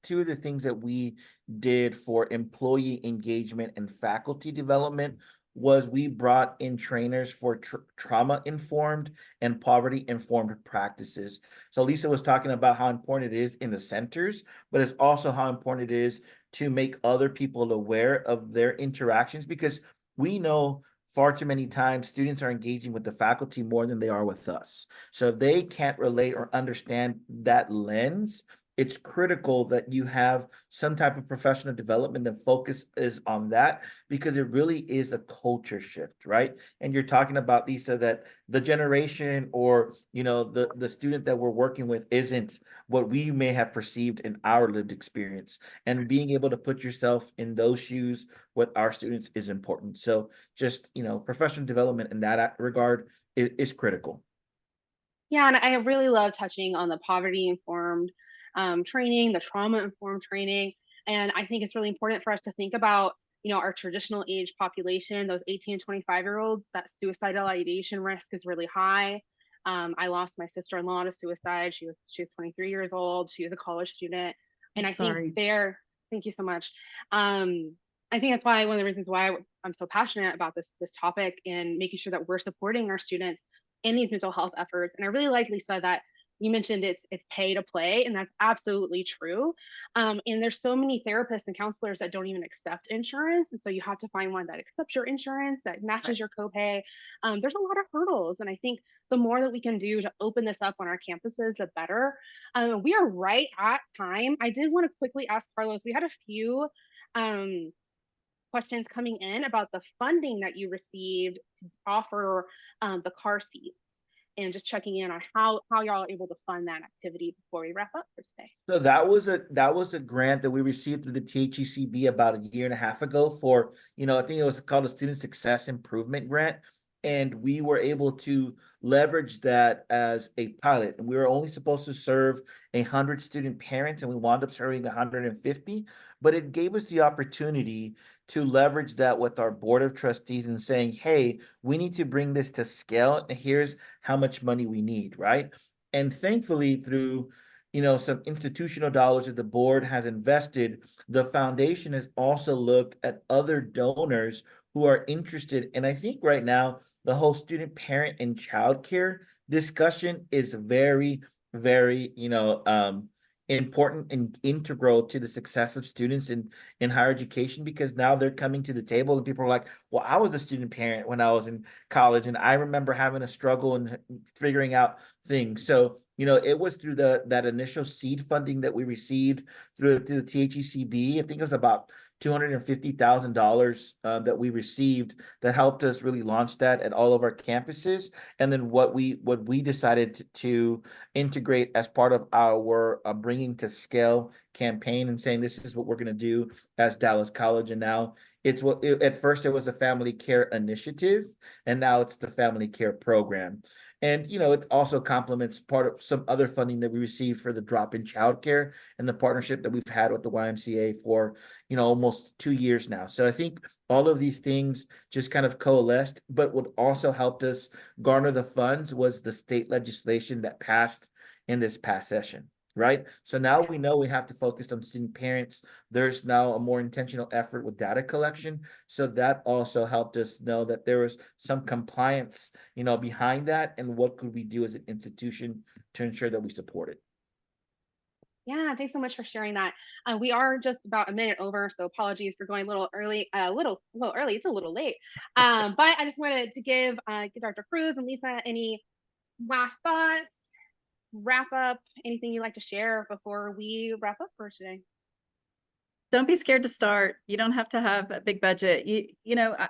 two of the things that we did for employee engagement and faculty development was we brought in trainers for trauma-informed and poverty-informed practices. So Lisa was talking about how important it is in the centers, but it's also how important it is to make other people aware of their interactions, because we know far too many times students are engaging with the faculty more than they are with us. So if they can't relate or understand that lens, it's critical that you have some type of professional development that focus is on that, because it really is a culture shift, right? And you're talking about, Lisa, that the generation or the student that we're working with isn't what we may have perceived in our lived experience, and being able to put yourself in those shoes with our students is important. So just professional development in that regard is critical. Yeah, and I really love touching on the poverty informed training, the trauma informed training. And I think it's really important for us to think about, our traditional age population, those 18 to 25-year-olds, that suicidal ideation risk is really high. I lost my sister-in-law to suicide. She was 23 years old. She was a college student. And think thank you so much. I think that's why one of the reasons why I'm so passionate about this topic and making sure that we're supporting our students in these mental health efforts. And I really like, Lisa, that you mentioned it's pay to play, and that's absolutely true. And there's so many therapists and counselors that don't even accept insurance, and so you have to find one that accepts your insurance, that Right. matches your copay. There's a lot of hurdles, and I think the more that we can do to open this up on our campuses, the better. We are right at time. I did want to quickly ask Carlos. We had a few um, questions coming in about the funding that you received to offer the car seats, and just checking in on how y'all are able to fund that activity before we wrap up for today. So that was a grant that we received through the THECB about a year and a half ago for, I think it was called a Student Success Improvement Grant. And we were able to leverage that as a pilot. And we were only supposed to serve 100 student parents, and we wound up serving 150. But it gave us the opportunity to leverage that with our board of trustees and saying, hey, we need to bring this to scale. And here's how much money we need, right? And thankfully, through some institutional dollars that the board has invested, the foundation has also looked at other donors who are interested. And I think right now, the whole student, parent, and childcare discussion is very, very, important and integral to the success of students in higher education, because now they're coming to the table and people are like, well, I was a student parent when I was in college, and I remember having a struggle and figuring out things. So it was through that initial seed funding that we received through the THECB. I think it was about $250,000 that we received that helped us really launch that at all of our campuses. And then what we decided to integrate as part of our bringing to scale campaign, and saying this is what we're going to do as Dallas College. And now at first it was a family care initiative, and now it's the family care program. And it also complements part of some other funding that we received for the drop-in childcare and the partnership that we've had with the YMCA for almost 2 years now. So I think all of these things just kind of coalesced. But what also helped us garner the funds was the state legislation that passed in this past session. Right. So now we know we have to focus on student parents. There's now a more intentional effort with data collection. So that also helped us know that there was some compliance, behind that, and what could we do as an institution to ensure that we support it. Yeah, thanks so much for sharing that. We are just about a minute over, so apologies for going a little early. A little early. It's a little late. But I just wanted to give Dr. Cruz and Lisa any last thoughts, wrap up, anything you'd like to share before we wrap up for today. Don't be scared to start. You don't have to have a big budget.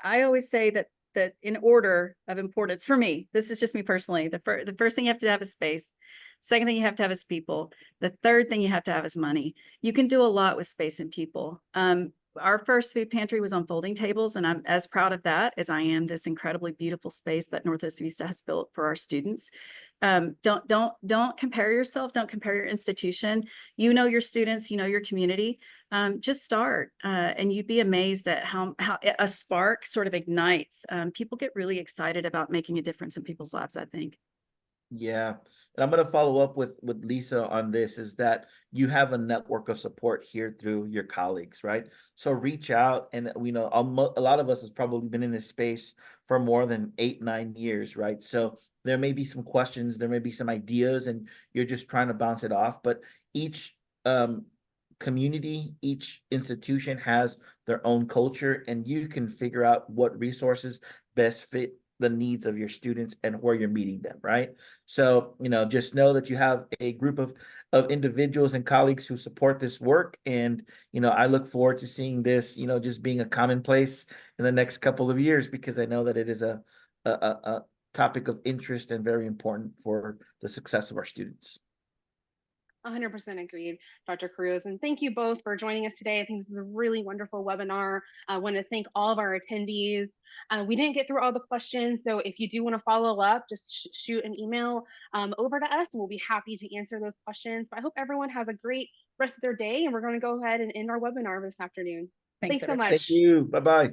I always say that in order of importance for me, this is just me personally, the first thing you have to have is space. Second thing you have to have is people. The third thing you have to have is money. You can do a lot with space and people. Our first food pantry was on folding tables, and I'm as proud of that as I am this incredibly beautiful space that Northwest Vista has built for our students. Don't compare yourself. Don't compare your institution. Your students, your community. Just start, and you'd be amazed at how a spark sort of ignites. People get really excited about making a difference in people's lives, I think. Yeah. And I'm going to follow up with Lisa on this, is that you have a network of support here through your colleagues, right? So reach out, and we know a lot of us has probably been in this space for more than 8-9 years, right? So there may be some questions, there may be some ideas, and you're just trying to bounce it off. But each community, each institution has their own culture, and you can figure out what resources best fit the needs of your students and where you're meeting them, right? So, just know that you have a group of individuals and colleagues who support this work. And, I look forward to seeing this, just being a commonplace in the next couple of years, because I know that it is a topic of interest and very important for the success of our students. 100% agreed, Dr. Cruz. And thank you both for joining us today. I think this is a really wonderful webinar. I want to thank all of our attendees. We didn't get through all the questions, so if you do want to follow up, just shoot an email over to us, and we'll be happy to answer those questions. But I hope everyone has a great rest of their day, and we're going to go ahead and end our webinar this afternoon. Thanks so everyone. much. Thank you. Bye-bye.